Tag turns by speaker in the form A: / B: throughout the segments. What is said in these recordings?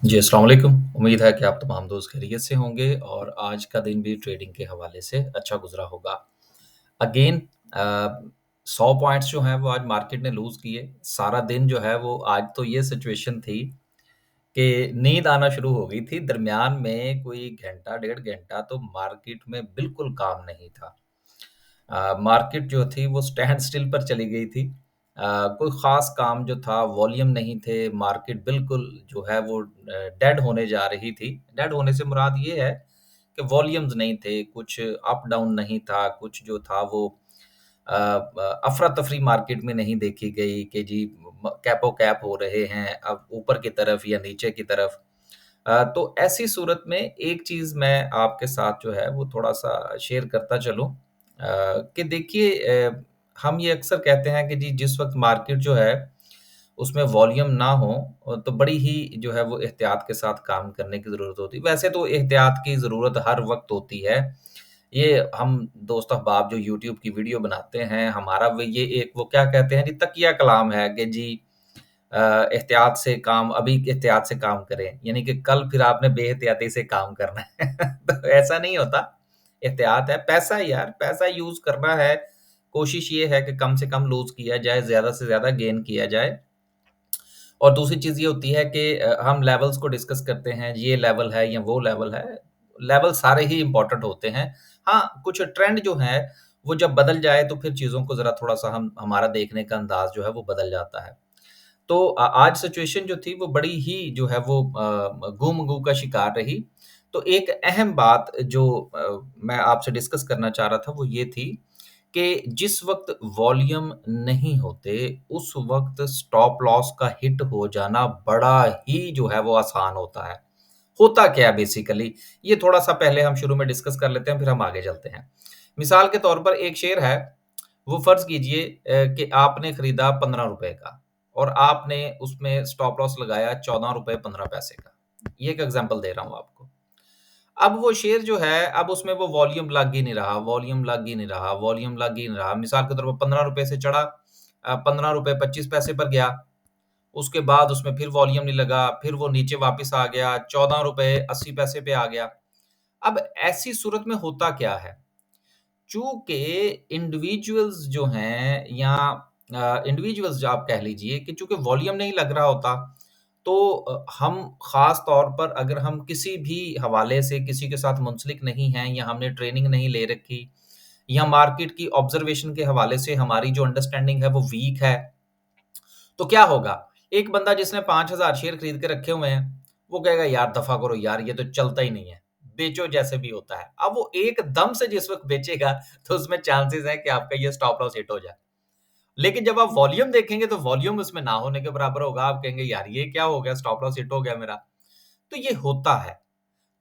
A: जी, अस्सलाम वालेकुम। उम्मीद है कि आप तमाम दोस्त खैरियत से होंगे और आज का दिन भी ट्रेडिंग के हवाले से अच्छा गुज़रा होगा। अगेन अ, 100 पॉइंट्स जो हैं वो आज मार्केट ने लूज़ किए। सारा दिन जो है वो आज तो ये सिचुएशन थी कि नींद आना शुरू हो गई थी। दरमियान में कोई घंटा, डेढ़ घंटा तो मार्केट में बिल्कुल काम नहीं था। मार्केट जो थी वो स्टैंड स्टिल पर चली गई थी। कोई ख़ास काम जो था, वॉल्यूम नहीं थे, मार्केट बिल्कुल जो है वो डेड होने जा रही थी। डेड होने से मुराद ये है कि वॉल्यूम्स नहीं थे, कुछ अप डाउन नहीं था, कुछ जो था वो अफ़रा-तफ़री मार्केट में नहीं देखी गई कि जी कैपो-कैप हो रहे हैं, अब ऊपर की तरफ या नीचे की तरफ। तो ऐसी सूरत में एक चीज़ मैं आपके साथ जो है वो थोड़ा-सा शेयर करता चलूँ कि देखिए हम ये अक्सर कहते हैं कि जी जिस वक़्त मार्केट जो है उसमें वॉल्यूम ना हो तो बड़ी ही जो है वो एहतियात के साथ काम करने की ज़रूरत होती है। वैसे तो एहतियात की ज़रूरत हर वक़्त होती है। ये हम दोस्त अहबाब जो यूट्यूब की वीडियो बनाते हैं, हमारा वो ये एक वो क्या कहते हैं जी तकिया कलाम है कि जी अ, एहतियात से काम अभी एहतियात से काम करें, यानी कि कल फिर आपने बेएहतियाती से काम करना है। तो ऐसा नहीं होता, एहतियात है, पैसा है यार, पैसा यूज़ करना है, कोशिश ये है कि कम से कम लूज़ किया जाए, ज़्यादा से ज़्यादा गेन किया जाए। और दूसरी चीज़ ये होती है कि हम लेवल्स को डिस्कस करते हैं, ये लेवल है या वो लेवल है, लेवल सारे ही इम्पोर्टेंट होते हैं। हाँ, कुछ ट्रेंड जो है, वो जब बदल जाए तो फिर चीज़ों को ज़रा थोड़ा-सा हम हमारा देखने का अंदाज़ जो है वो बदल जाता है। तो आज सिचुएशन जो थी वो बड़ी ही जो है वो गुम-गू का शिकार रही। तो एक अहम बात जो मैं आपसे डिस्कस करना चाह रहा था वो ये थी कि जिस वक़्त वॉल्यूम नहीं होते, उस वक़्त स्टॉप लॉस का हिट हो जाना बड़ा ही जो है वो आसान होता है। होता क्या है बेसिकली? ये थोड़ा-सा पहले हम शुरू में डिस्कस कर लेते हैं, फिर हम आगे चलते हैं। मिसाल के तौर पर एक शेयर है, वो फ़र्ज़ कीजिए कि आपने खरीदा ₹15 का और आपने उसमें स्टॉप लॉस लगाया ₹14.15 का। ये एक एग्ज़ाम्पल दे रहा हूँ आपको। अब वो शेयर जो है, अब उसमें वो वॉल्यूम लग ही नहीं रहा, वॉल्यूम लग ही नहीं रहा, वॉल्यूम लग ही नहीं रहा। मिसाल के तौर पर ₹15 से चढ़ा ₹15.25 पर गया। उसके बाद उसमें फिर वॉल्यूम नहीं लगा, फिर वो नीचे वापस आ गया, ₹14.80 पे आ गया। अब ऐसी सूरत में होता क्या है? चूँकि इंडिविजुअल्स जो हैं या इंडिविजुअल्स जो आप कह लीजिए कि चूँकि वॉल्यूम नहीं लग रहा होता, तो हम ख़ास तौर पर अगर हम किसी भी हवाले से किसी के साथ मुंसलिक नहीं हैं या हमने ट्रेनिंग नहीं ले रखी या मार्केट की ऑब्ज़र्वेशन के हवाले से हमारी जो अंडरस्टैंडिंग है वो वीक है, तो क्या होगा? एक बंदा जिसने 5,000 शेयर खरीद के रखे हुए हैं, वो कहेगा यार दफ़ा करो यार ये तो चलता ही नहीं है, बेचो जैसे भी होता है। अब वो एकदम से जिस वक़्त बेचेगा तो उसमें चांसेज़ हैं कि आपका ये स्टॉप लॉस हिट हो जाए। लेकिन जब आप वॉल्यूम देखेंगे तो वॉल्यूम उसमें ना होने के बराबर होगा, आप कहेंगे यार ये क्या हो गया स्टॉप लॉस हिट हो गया मेरा। तो ये होता है।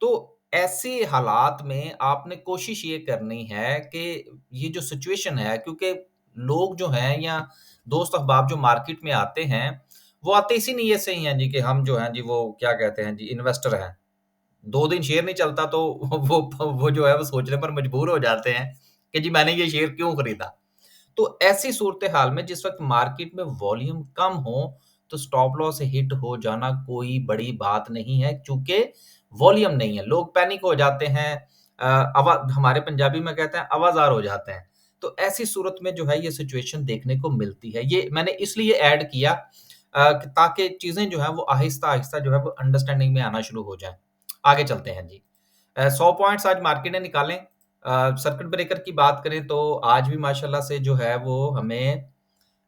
A: तो ऐसे हालात में आपने कोशिश ये करनी है कि ये जो सिचुएशन है क्योंकि लोग जो हैं या दोस्त अहबाब जो मार्केट में आते हैं, वो आते इसी नीयत से ही हैं जी कि हम जो हैं जी वो क्या कहते हैं जी इन्वेस्टर हैं। 2 दिन शेयर नहीं चलता तो वो जो है वो सोचने पर मजबूर हो जाते हैं कि जी मैंने ये शेयर क्यों खरीदा? तो ऐसी सूरत-ए-हाल में जिस वक़्त मार्केट में वॉल्यूम कम हो, तो स्टॉप लॉस हिट हो जाना कोई बड़ी बात नहीं है क्योंकि वॉल्यूम नहीं है। लोग पैनिक हो जाते हैं अवा हमारे पंजाबी में कहते हैं अवाज़ार हो जाते हैं। तो ऐसी सूरत में जो है ये सिचुएशन देखने को मिलती है। ये मैंने इसलिए ऐड किया कि ताकि चीज़ें जो हैं वो आहिस्ता-आहिस्ता जो है वो अंडरस्टैंडिंग में आना शुरू हो जाएँ। आगे चलते हैं जी। 100 पॉइंट्स आज मार्केट ने निकाले। सर्किट ब्रेकर की बात करें तो आज भी माशाल्लाह से जो है वो हमें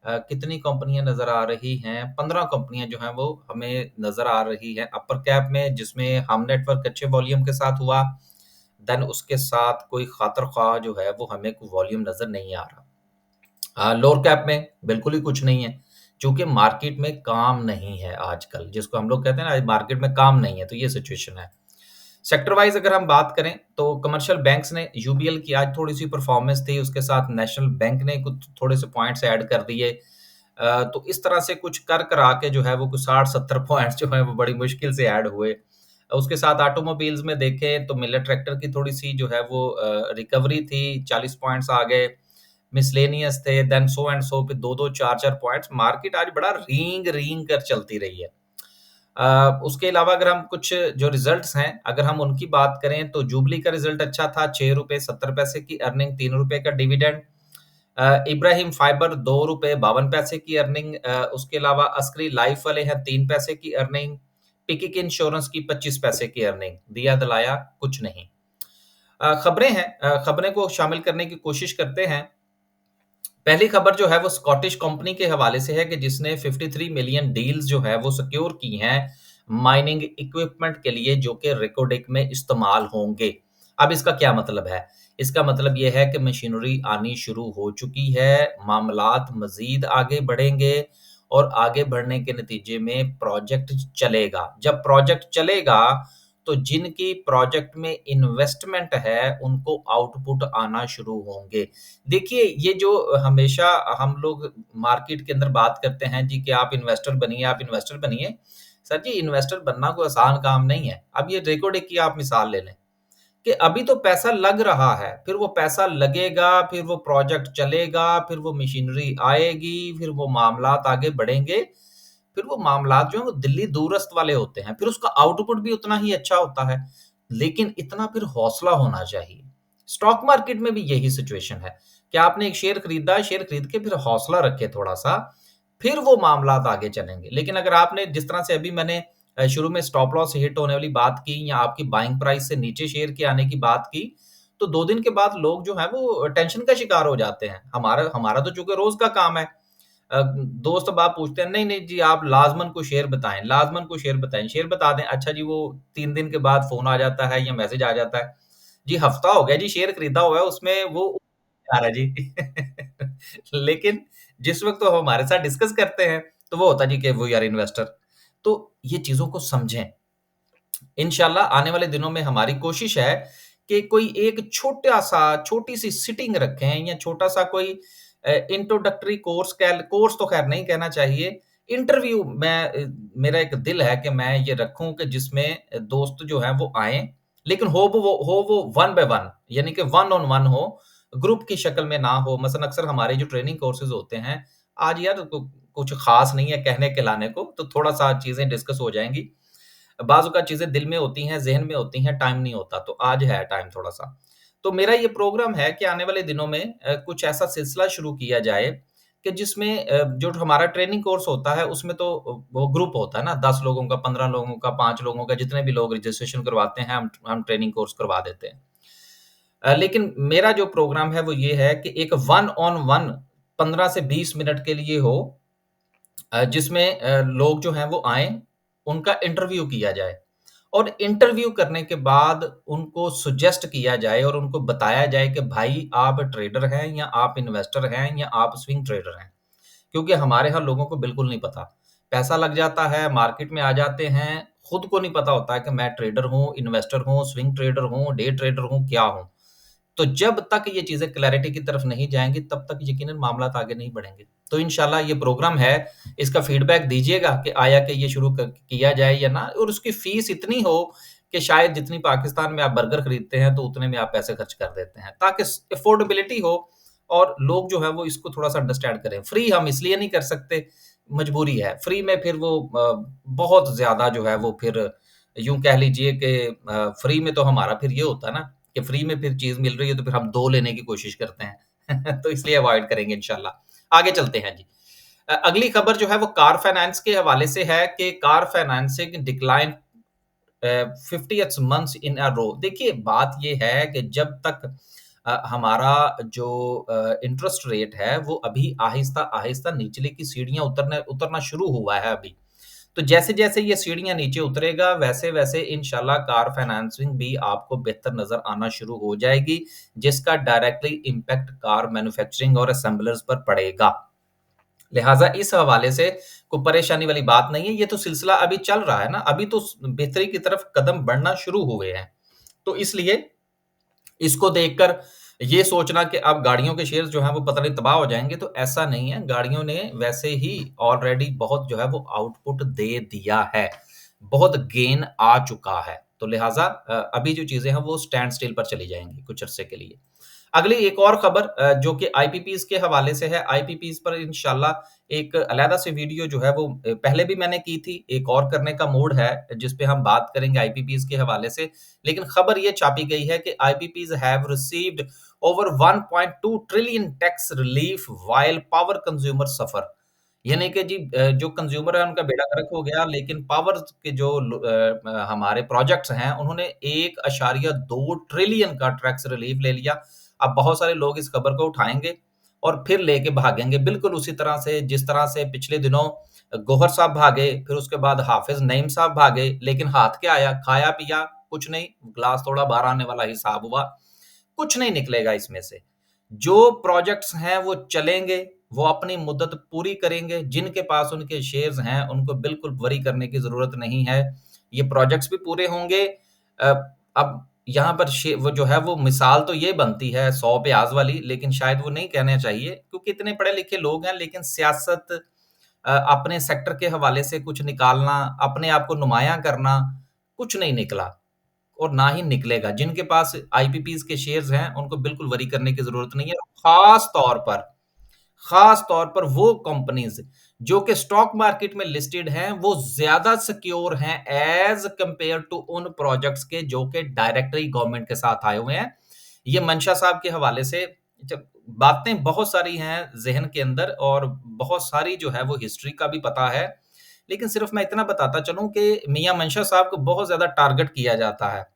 A: कितनी कंपनियाँ नज़र आ रही हैं, 15 कंपनियाँ जो हैं वो हमें नज़र आ रही हैं अपर कैप में जिसमें हम नेटवर्क अच्छे वॉल्यूम के साथ हुआ, देन उसके साथ कोई खातर-ख्वाह जो है वो हमें कोई वॉल्यूम नज़र नहीं आ रहा। लोअर कैप में बिल्कुल ही कुछ नहीं है, चूँकि मार्केट में काम नहीं है आजकल, जिसको हम लोग कहते हैं ना मार्केट में काम नहीं है, तो ये सिचुएशन है। सेक्टर वाइज़ अगर हम बात करें तो कमर्शियल बैंक्स ने यूबीएल की आज थोड़ी-सी परफॉर्मेंस थी, उसके साथ नेशनल बैंक ने कुछ थोड़े-से पॉइंट्स ऐड कर दिए। तो इस तरह से कुछ कर करा के जो है वो कुछ 60-70 पॉइंट्स जो हैं वो बड़ी मुश्किल से ऐड हुए। उसके साथ ऑटोमोबाइल्स में देखें तो मिलर ट्रैक्टर की थोड़ी-सी जो है वो रिकवरी थी, 40 पॉइंट्स आ गए। मिसलेनियस थे, देन सो एंड सो पे 2-2 4-4 पॉइंट्स मार्केट आज बड़ा रींग-रींग कर चलती रही है। उसके अलावा अगर हम कुछ जो रिज़ल्ट्स हैं, अगर हम उनकी बात करें तो जुबली का रिज़ल्ट अच्छा था, ₹6.70 की अर्निंग, ₹3 का डिविडेंड। इब्राहिम फाइबर ₹2.52 की अर्निंग, उसके अलावा अस्करी लाइफ वाले हैं 3 पैसे की अर्निंग, पिकिक इंश्योरेंस की 25 पैसे की अर्निंग, दिया दलाया कुछ नहीं। खबरें हैं, खबरें को शामिल करने की कोशिश करते हैं। पहली खबर जो है वो स्कॉटिश कंपनी के हवाले से है कि जिसने 53 मिलियन डील्स जो है वो सिक्योर की हैं माइनिंग इक्विपमेंट के लिए जो कि रेको डेक में इस्तेमाल होंगे। अब इसका क्या मतलब है? इसका मतलब ये है कि मशीनरी आनी शुरू हो चुकी है, मामलात मज़ीद आगे बढ़ेंगे और आगे बढ़ने के नतीजे में प्रोजेक्ट चलेगा। जब प्रोजेक्ट चलेगा तो जिनकी प्रोजेक्ट में इन्वेस्टमेंट है, उनको आउटपुट आना शुरू होंगे। देखिए, ये जो हमेशा हम लोग मार्केट के अंदर बात करते हैं जी कि आप इन्वेस्टर बनिए, आप इन्वेस्टर बनिए। सर जी, इन्वेस्टर बनना कोई आसान काम नहीं है। अब ये रेको डेक की आप मिसाल ले लें कि अभी तो पैसा लग रहा है, फिर वो पैसा लगेगा, फिर वो प्रोजेक्ट चलेगा, फिर वो मशीनरी आएगी, फिर वो मामलात आगे बढ़ेंगे, फिर वो मामलात जो हैं वो दिल्ली दूरस्थ वाले होते हैं, फिर उसका आउटपुट भी उतना ही अच्छा होता है। लेकिन इतना फिर हौसला होना चाहिए। स्टॉक मार्केट में भी यही सिचुएशन है कि आपने एक शेयर खरीदा, शेयर खरीद के फिर हौसला रखें थोड़ा-सा, फिर वो मामलात आगे चलेंगे। लेकिन अगर आपने जिस तरह से अभी मैंने शुरू में स्टॉप लॉस हिट होने वाली बात की या आपकी बाइंग प्राइस से नीचे शेयर के आने की बात की, तो 2 दिन के बाद लोग जो हैं वो टेंशन का शिकार हो जाते हैं। हमारा हमारा तो चूँकि रोज़ का काम है। दोस्त अब आप पूछते हैं, नहीं-नहीं जी आप लाज़मन को शेयर बताएँ, लाज़मन को शेयर बताएँ, शेयर बता दें। अच्छा जी वो 3 दिन के बाद फ़ोन आ जाता है या मैसेज आ जाता है, जी हफ़्ता हो गया जी शेयर खरीदा हुआ है उसमें वो आ रहा है जी। लेकिन जिस वक़्त वो हमारे साथ डिस्कस करते हैं, तो वो होता है जी कि वी आर इन्वेस्टर। तो ये चीज़ों को समझें। इंशाल्लाह आने वाले दिनों में हमारी कोशिश है कि कोई एक छोटा-सा छोटी-सी सिटिंग रखें या छोटा-सा कोई इंट्रोडक्टरी कोर्स तो ख़ैर नहीं कहना चाहिए। इंटरव्यू मेरा एक दिल है कि मैं ये रखूँ कि जिसमें दोस्त जो हैं वो आएँ, लेकिन हो वो वन बाय वन यानी कि वन ऑन वन हो, ग्रुप की शक्ल में ना हो। मसलन अक्सर हमारे जो ट्रेनिंग कोर्सेज़ होते हैं, आज यार कुछ ख़ास नहीं है कहने कहलाने को, तो थोड़ा-सा चीज़ें डिस्कस हो जाएँगी। बाज़ चीज़ें दिल में होती हैं, ज़हन में होती हैं, टाइम नहीं होता, तो आज है टाइम थोड़ा-सा। तो मेरा ये प्रोग्राम है कि आने वाले दिनों में कुछ ऐसा सिलसिला शुरू किया जाए कि जिसमें जो हमारा ट्रेनिंग कोर्स होता है, उसमें तो वो ग्रुप होता है ना 10 लोगों का, 15 लोगों का, 5 लोगों का, जितने भी लोग रजिस्ट्रेशन करवाते हैं, हम ट्रेनिंग कोर्स करवा देते हैं। लेकिन मेरा जो प्रोग्राम है, वो ये है कि एक वन ऑन वन 15 से 20 मिनट के लिए हो जिसमें लोग जो हैं वो आएँ, उनका इंटरव्यू किया जाए और इंटरव्यू करने के बाद उनको सजेस्ट किया जाए और उनको बताया जाए कि भाई आप ट्रेडर हैं या आप इन्वेस्टर हैं या आप स्विंग ट्रेडर हैं। क्योंकि हमारे यहाँ लोगों को बिल्कुल नहीं पता। पैसा लग जाता है, मार्केट में आ जाते हैं, खुद को नहीं पता होता है कि मैं ट्रेडर हूँ, इन्वेस्टर हूँ, स्विंग ट्रेडर हूँ, डे ट्रेडर हूँ, क्या हूँ? तो जब तक ये चीज़ें क्लैरिटी की तरफ नहीं जाएँगी, तब तक यकीनन मामलात आगे नहीं बढ़ेंगे। तो इंशाल्लाह ये प्रोग्राम है, इसका फीडबैक दीजिएगा कि आया कि ये शुरू क किया जाए या ना और उसकी फ़ीस इतनी हो कि शायद जितनी पाकिस्तान में आप बर्गर खरीदते हैं, तो उतने में आप पैसे खर्च कर देते हैं, ताकि स अफ़ोर्डेबिलिटी हो और लोग जो हैं वो इसको थोड़ा-सा अंडरस्टैंड करें। फ्री हम इसलिए नहीं कर सकते, मजबूरी है। फ्री में फिर वो बहुत ज़्यादा जो है वो फिर यूँ कह लीजिए कि फ्री में तो हमारा फिर ये होता है ना कि फ्री में फिर चीज़ मिल रही है तो फिर हम 2 लेने की कोशिश करते हैं। तो इसलिए अवॉइड करेंगे इंशाल्लाह। आगे चलते हैं जी। अगली खबर जो है वो कार फाइनेंस के हवाले से है कि car financing decline 50th months in a row. देखिए बात ये है कि जब तक हमारा जो इंटरेस्ट रेट है वो अभी आहिस्ता-आहिस्ता निचले की सीढ़ियाँ उतरना शुरू हुआ है अभी। तो जैसे-जैसे ये सीढ़ियाँ नीचे उतरेगा, वैसे-वैसे इंशाल्लाह कार फाइनेंसिंग भी आपको बेहतर नज़र आना शुरू हो जाएगी, जिसका डायरेक्टली इम्पैक्ट कार मैन्युफैक्चरिंग और असेंबलर्स पर पड़ेगा। लिहाज़ा इस हवाले से कोई परेशानी वाली बात नहीं है, ये तो सिलसिला अभी चल रहा है ना, अभी तो बेहतरी की तरफ कदम बढ़ना शुरू हुए हैं। तो इसलिए इसको देखकर ये सोचना कि अब गाड़ियों के शेयर्स जो हैं वो पता नहीं तबाह हो जाएँगे, तो ऐसा नहीं है। गाड़ियों ने वैसे ही ऑलरेडी बहुत जो है वो आउटपुट दे दिया है। बहुत गेन आ चुका है। तो लिहाज़ा अभी जो चीज़ें हैं वो स्टैंड स्टिल पर चली जाएँगी कुछ अरसे के लिए। अगली एक और खबर जो कि आईपीपीज़ के हवाले से है। आईपीपीज़ पर इंशाल्लाह एक अलग से वीडियो जो है वो पहले भी मैंने की थी, एक और करने का मूड है जिस पे हम बात करेंगे आईपीपीज़ के हवाले से। लेकिन खबर ये छापी गई है कि IPPs have received over 1.2 trillion tax relief while power consumer suffer. यानी कि जी जो कंज्यूमर है उनका बेड़ा गर्क हो गया, लेकिन पावर के जो हमारे प्रोजेक्ट्स हैं उन्होंने 1.2 ट्रिलियन का टैक्स रिलीफ ले लिया। अब बहुत सारे लोग इस खबर को उठाएँगे और फिर लेके भागेंगे, बिल्कुल उसी तरह से जिस तरह से पिछले दिनों गौहर साहब भागे, फिर उसके बाद हाफ़िज़ नईम साहब भागे, लेकिन हाथ क्या आया? खाया-पिया, कुछ नहीं, ग्लास थोड़ा बाहर आने वाला हिसाब हुआ, कुछ नहीं निकलेगा इसमें से। जो प्रोजेक्ट्स हैं वो चलेंगे, वो अपनी मुद्दत पूरी करेंगे, जिनके पास उनके शेयर्स हैं, उनको बिल्कुल वरी करने की ज़रूरत नहीं है। ये प्रोजेक्ट्स भी पूरे होंगे। अ, अब यहाँ पर वो जो है वो मिसाल तो ये बनती है 100 प्याज़ वाली, लेकिन शायद वो नहीं कहना चाहिए क्योंकि इतने पढ़े-लिखे लोग हैं, लेकिन सियासत अपने सेक्टर के हवाले से कुछ निकालना, अपने आप को नुमायाँ करना, कुछ नहीं निकला और ना ही निकलेगा। जिनके पास आईपीपीज़ के शेयर्स हैं, उनको बिल्कुल वरी करने की ज़रूरत नहीं है। ख़ास तौर पर वो कंपनीज़ जो कि स्टॉक मार्केट में लिस्टेड हैं, वो ज़्यादा सिक्योर हैं ऐज़ कंपेयर टू उन प्रोजेक्ट्स के जो कि डायरेक्टली गवर्नमेंट के साथ आए हुए हैं। ये मंशा साहब के हवाले से जब बातें बहुत सारी हैं ज़हन के अंदर और बहुत सारी जो है वो हिस्ट्री का भी पता है। लेकिन सिर्फ़ मैं इतना बताता चलूँ कि मियाँ मंशा साहब को बहुत ज़्यादा टारगेट किया जाता है।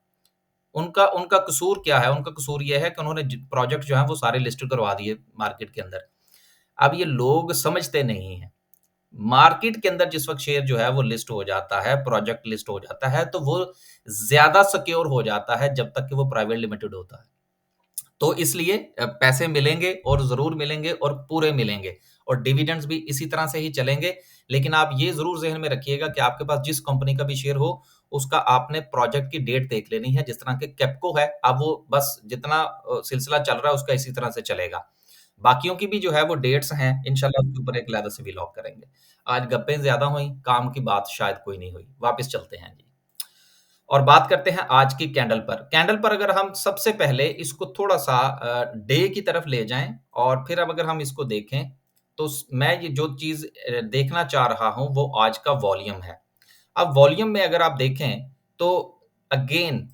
A: उनका उनका कसूर क्या है? उनका कसूर ये है कि उन्होंने प्रोजेक्ट जो हैं वो सारे लिस्ट करवा दिए मार्केट के अंदर। अब ये लोग समझते नहीं हैं। मार्केट के अंदर जिस वक़्त शेयर जो है वो लिस्ट हो जाता है, प्रोजेक्ट लिस्ट हो जाता है, तो वो ज़्यादा सिक्योर हो जाता है जब तक कि वो प्राइवेट लिमिटेड होता है। तो इसलिए पैसे मिलेंगे और ज़रूर मिलेंगे और पूरे मिलेंगे और डिविडेंड्स भी इसी तरह से ही चलेंगे। लेकिन आप ये ज़रूर ज़हन में रखिएगा कि आपके पास जिस कंपनी का भी शेयर हो, उसका आपने प्रोजेक्ट की डेट देख लेनी है। जिस तरह के कैप्को है, अब वो बस जितना सिलसिला चल रहा है उसका इसी तरह से चलेगा। बाकियों की भी जो है वो डेट्स हैं, इंशाल्लाह उसके ऊपर एक अलहदा से व्लॉग करेंगे। आज गप्पें ज़्यादा हुई, काम की बात शायद कोई नहीं हुई। वापस चलते हैं जी। और बात करते हैं आज की कैंडल पर। कैंडल पर अगर हम सबसे पहले इसको थोड़ा-सा डे की तरफ ले जाएँ और फिर अब अगर हम इसको देखें, तो मैं ये जो चीज़ देखना चाह रहा हूँ, वो आज का वॉल्यूम है। अब वॉल्यूम में अगर आप देखें, तो अगेन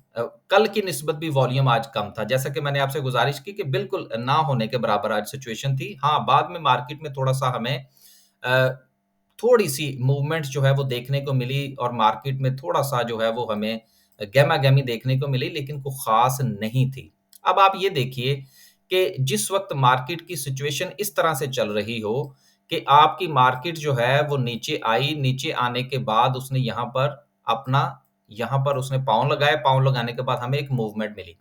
A: कल की निस्बत भी वॉल्यूम आज कम था। जैसा कि मैंने आपसे गुज़ारिश की कि बिल्कुल ना होने के बराबर आज सिचुएशन थी। हाँ, बाद में मार्केट में थोड़ा-सा हमें अ, थोड़ी-सी मूवमेंट जो है वो देखने को मिली और मार्केट में थोड़ा-सा जो है वो हमें गहमा-गहमी देखने को मिली, लेकिन कोई ख़ास नहीं थी। अब आप ये देखिए कि जिस वक़्त मार्केट की सिचुएशन इस तरह से चल रही हो कि आपकी मार्केट जो है वो नीचे आई, नीचे आने के बाद उसने अपना यहाँ पर उसने पाँव लगाए, पाँव लगाने के बाद हमें एक मूवमेंट मिली।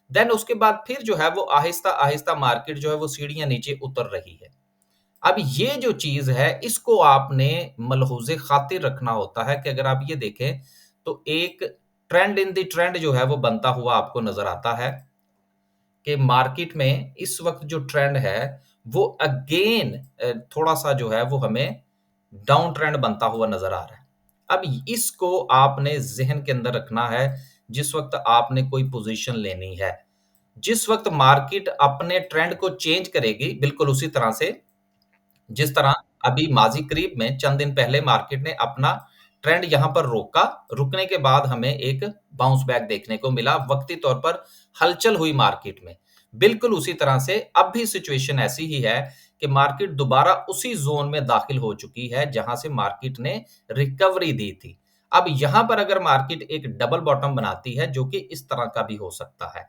A: देन उसके बाद फिर जो है वो आहिस्ता-आहिस्ता मार्केट जो है वो सीढ़ियाँ नीचे उतर रही है। अब ये जो चीज़ है, इसको आपने मलहूज़े ख़ातिर रखना होता है कि अगर आप ये देखें, तो एक ट्रेंड इन द ट्रेंड जो है वो बनता हुआ आपको नज़र आता है कि मार्केट में इस वक़्त जो ट्रेंड है, वो अगेन थोड़ा-सा जो है वो हमें डाउन ट्रेंड बनता हुआ नज़र आ रहा है। अब इसको आपने ज़हन के अंदर रखना है, जिस वक़्त आपने कोई पोज़ीशन लेनी है। जिस वक़्त मार्केट अपने ट्रेंड को चेंज करेगी, बिल्कुल उसी तरह से जिस तरह अभी माज़ी करीब में चंद दिन पहले मार्केट ने अपना ट्रेंड यहाँ पर रोका, रुकने के बाद हमें एक बाउंस बैक देखने को मिला, वक़्ती तौर पर हलचल हुई मार्केट में। बिल्कुल उसी तरह से अब भी सिचुएशन ऐसी ही है कि मार्केट दोबारा उसी ज़ोन में दाखिल हो चुकी है, जहाँ से मार्केट ने रिकवरी दी थी। अब यहाँ पर अगर मार्केट एक डबल बॉटम बनाती है, जो कि इस तरह का भी हो सकता है,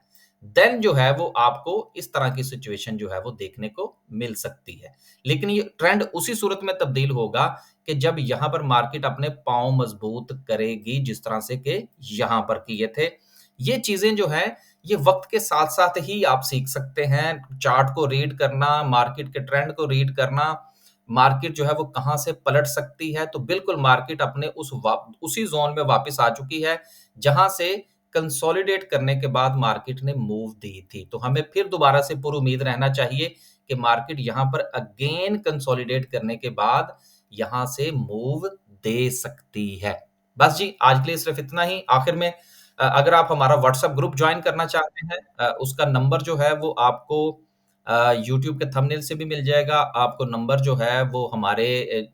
A: देन जो है वो आपको इस तरह की सिचुएशन जो है वो देखने को मिल सकती है। लेकिन ये ट्रेंड उसी सूरत में तब्दील होगा कि जब यहाँ पर मार्केट अपने पाँव मज़बूत करेगी जिस तरह से कि यहाँ पर किए थे। ये चीज़ें जो हैं, ये वक़्त के साथ-साथ ही आप सीख सकते हैं। चार्ट को रीड करना, मार्केट के ट्रेंड को रीड करना, मार्केट जो है वो कहाँ से पलट सकती है। तो बिल्कुल मार्केट अपने उसी ज़ोन में वापस आ चुकी है, जहाँ से कंसोलिडेट करने के बाद मार्केट ने मूव दी थी। तो हमें फिर दोबारा से पुरुमीद रहना चाहिए कि मार्केट यहाँ पर अगेन कंसोलिडेट करने के बाद यहाँ से मूव दे सकती है। बस जी, आज के लिए सिर्फ़ इतना ही। आखिर में अगर आप हमारा व्हाट्सएप ग्रुप जॉइन करना चाहते हैं उसका नंबर जो है वो आपको यूट्यूब के थंबनेल से भी मिल जाएगा, आपको नंबर जो है वो हमारे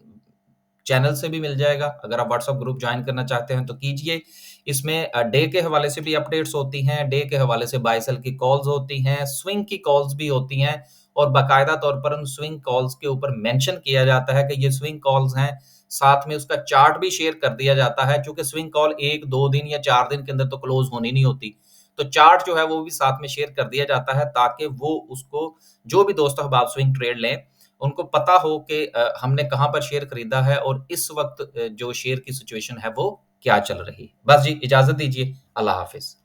A: चैनल से भी मिल जाएगा। अगर आप व्हाट्सएप ग्रुप जॉइन करना चाहते हैं तो कीजिए। इसमें डे के हवाले से भी अपडेट्स होती हैं, डे के हवाले से बाय सेल की कॉल्स होती हैं, स्विंग की कॉल्स भी होती हैं और बाकायदा तौर पर उन स्विंग कॉल्स के ऊपर मेंशन किया जाता है कि ये स्विंग कॉल्स हैं। साथ में उसका चार्ट भी शेयर कर दिया जाता है, चूँकि स्विंग कॉल 1, 2 दिन या 4 दिन के अंदर तो क्लोज़ होनी नहीं होती। तो चार्ट जो है वो भी साथ में शेयर कर दिया जाता है ताकि वो उसको जो भी दोस्त अहबाब स्विंग ट्रेड लें, उनको पता हो कि हमने कहाँ पर शेयर खरीदा है और इस वक़्त जो शेयर की सिचुएशन है वो क्या चल रही है। बस जी, इजाज़त दीजिए। अल्लाह हाफ़िज़।